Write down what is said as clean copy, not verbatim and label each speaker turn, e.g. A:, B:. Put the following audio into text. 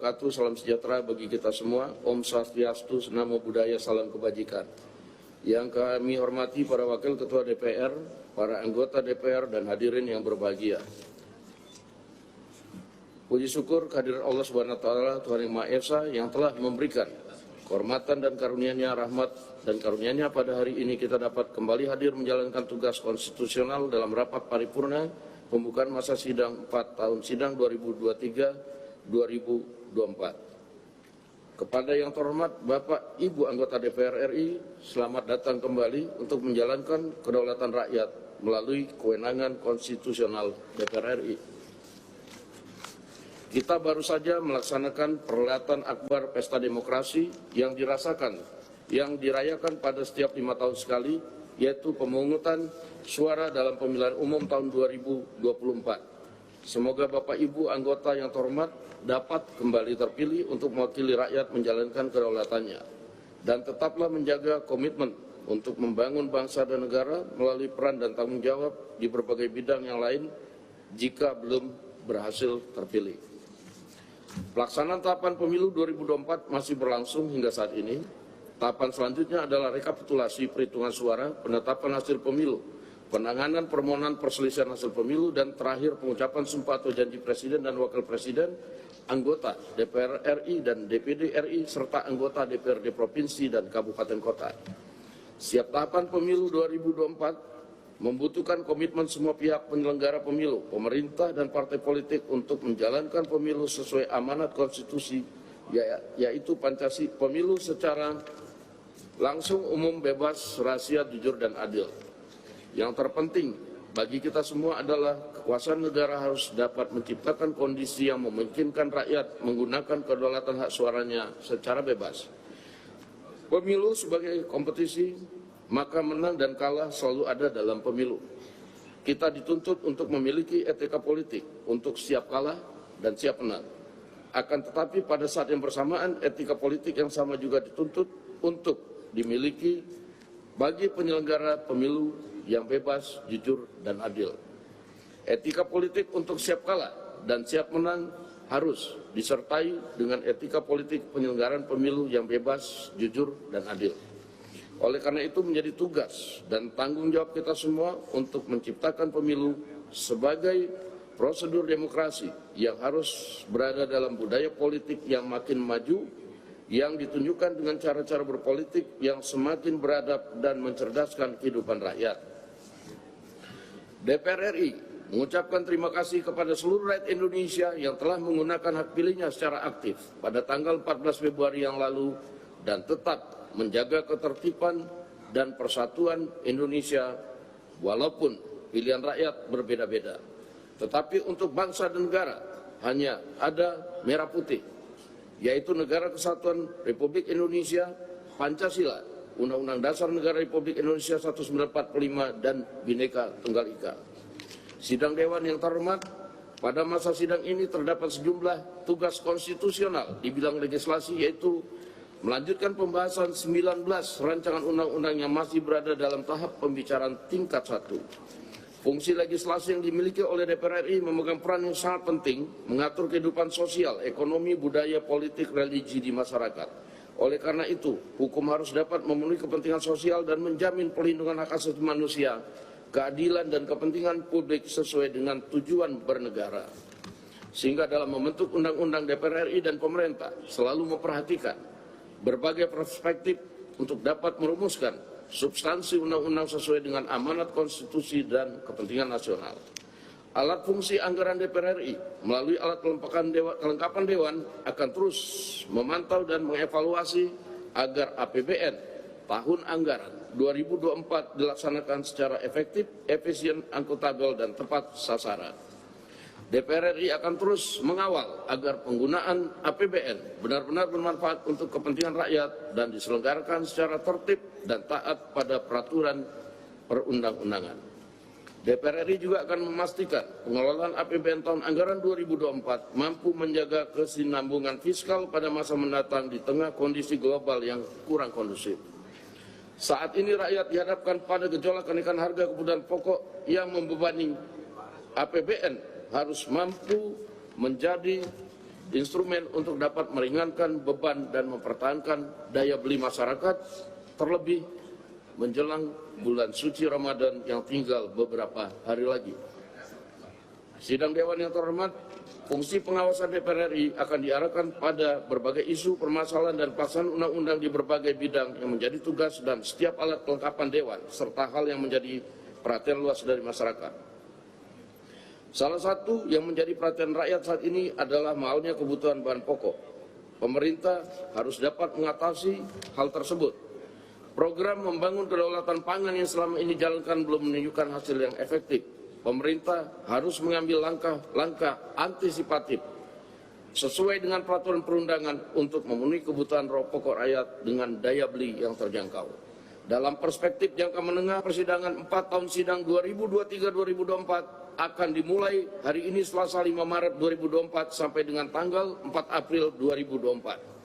A: Salam sejahtera bagi kita semua. Om Swastiastu, Namo Buddhaya, salam kebajikan. Yang kami hormati para Wakil Ketua DPR, para anggota DPR, dan hadirin yang berbahagia. Puji syukur kehadirat Allah Subhanahu wa Ta'ala, Tuhan Yang Maha Esa, yang telah memberikan kehormatan dan karunia-Nya, rahmat dan karunia-Nya pada hari ini kita dapat kembali hadir menjalankan tugas konstitusional dalam rapat paripurna pembukaan masa sidang 4 tahun sidang 2023-2024. Kepada yang terhormat Bapak Ibu anggota DPR RI, selamat datang kembali untuk menjalankan kedaulatan rakyat melalui kewenangan konstitusional DPR RI. Kita baru saja melaksanakan perhelatan akbar pesta demokrasi yang dirayakan pada setiap 5 tahun sekali, yaitu pemungutan suara dalam pemilihan umum tahun 2024. Semoga Bapak Ibu anggota yang terhormat dapat kembali terpilih untuk mewakili rakyat menjalankan kedaulatannya, dan tetaplah menjaga komitmen untuk membangun bangsa dan negara melalui peran dan tanggung jawab di berbagai bidang yang lain jika belum berhasil terpilih. Pelaksanaan tahapan pemilu 2024 masih berlangsung hingga saat ini. Tahapan selanjutnya adalah rekapitulasi perhitungan suara, penetapan hasil pemilu, penanganan permohonan perselisihan hasil pemilu, dan terakhir pengucapan sumpah atau janji Presiden dan Wakil Presiden, anggota DPR RI dan DPD RI, serta anggota DPRD Provinsi dan Kabupaten Kota. Setiap tahapan pemilu 2024 membutuhkan komitmen semua pihak penyelenggara pemilu, pemerintah dan partai politik untuk menjalankan pemilu sesuai amanat konstitusi, yaitu Pancasila, pemilu secara langsung, umum, bebas, rahasia, jujur, dan adil. Yang terpenting bagi kita semua adalah kekuasaan negara harus dapat menciptakan kondisi yang memungkinkan rakyat menggunakan kedaulatan hak suaranya secara bebas. Pemilu sebagai kompetisi, maka menang dan kalah selalu ada dalam pemilu. Kita dituntut untuk memiliki etika politik, untuk siap kalah dan siap menang. Akan tetapi pada saat yang bersamaan, etika politik yang sama juga dituntut untuk dimiliki bagi penyelenggara pemilu yang bebas, jujur, dan adil. Etika politik untuk siap kalah dan siap menang harus disertai dengan etika politik penyelenggaraan pemilu yang bebas, jujur, dan adil. Oleh karena itu menjadi tugas dan tanggung jawab kita semua untuk menciptakan pemilu sebagai prosedur demokrasi yang harus berada dalam budaya politik yang makin maju, yang ditunjukkan dengan cara-cara berpolitik yang semakin beradab dan mencerdaskan kehidupan rakyat. DPR RI mengucapkan terima kasih kepada seluruh rakyat Indonesia yang telah menggunakan hak pilihnya secara aktif pada tanggal 14 Februari yang lalu dan tetap menjaga ketertiban dan persatuan Indonesia walaupun pilihan rakyat berbeda-beda. Tetapi untuk bangsa dan negara hanya ada merah putih, yaitu Negara Kesatuan Republik Indonesia, Pancasila, Undang-Undang Dasar Negara Republik Indonesia 1945, dan Bhinneka Tunggal Ika. Sidang Dewan yang terhormat, pada masa sidang ini terdapat sejumlah tugas konstitusional di bidang legislasi, yaitu melanjutkan pembahasan 19 rancangan undang-undang yang masih berada dalam tahap pembicaraan tingkat 1. Fungsi legislasi yang dimiliki oleh DPR RI memegang peran yang sangat penting mengatur kehidupan sosial, ekonomi, budaya, politik, religi di masyarakat. Oleh karena itu, hukum harus dapat memenuhi kepentingan sosial dan menjamin perlindungan hak asasi manusia, keadilan dan kepentingan publik sesuai dengan tujuan bernegara. Sehingga dalam membentuk undang-undang DPR RI dan pemerintah selalu memperhatikan berbagai perspektif untuk dapat merumuskan substansi undang-undang sesuai dengan amanat konstitusi dan kepentingan nasional. Alat fungsi anggaran DPR RI melalui alat kelengkapan Dewan akan terus memantau dan mengevaluasi agar APBN tahun anggaran 2024 dilaksanakan secara efektif, efisien, akuntabel, dan tepat sasaran. DPR RI akan terus mengawal agar penggunaan APBN benar-benar bermanfaat untuk kepentingan rakyat dan diselenggarakan secara tertib dan taat pada peraturan perundang-undangan. DPR RI juga akan memastikan pengelolaan APBN tahun anggaran 2024 mampu menjaga kesinambungan fiskal pada masa mendatang di tengah kondisi global yang kurang kondusif. Saat ini rakyat dihadapkan pada gejolak kenaikan harga kebutuhan pokok yang membebani APBN harus mampu menjadi instrumen untuk dapat meringankan beban dan mempertahankan daya beli masyarakat, terlebih menjelang bulan suci Ramadan yang tinggal beberapa hari lagi. Sidang Dewan yang terhormat, fungsi pengawasan DPR RI akan diarahkan pada berbagai isu permasalahan dan pelaksanaan undang-undang di berbagai bidang yang menjadi tugas dan setiap alat kelengkapan Dewan, serta hal yang menjadi perhatian luas dari masyarakat. Salah satu yang menjadi perhatian rakyat saat ini adalah mahalnya kebutuhan bahan pokok. Pemerintah harus dapat mengatasi hal tersebut. Program membangun kedaulatan pangan yang selama ini dijalankan belum menunjukkan hasil yang efektif. Pemerintah harus mengambil langkah antisipatif sesuai dengan peraturan perundangan untuk memenuhi kebutuhan pokok rakyat dengan daya beli yang terjangkau. Dalam perspektif jangka menengah, persidangan 4 tahun sidang 2023-2024 akan dimulai hari ini Selasa 5 Maret 2024 sampai dengan tanggal 4 April 2024.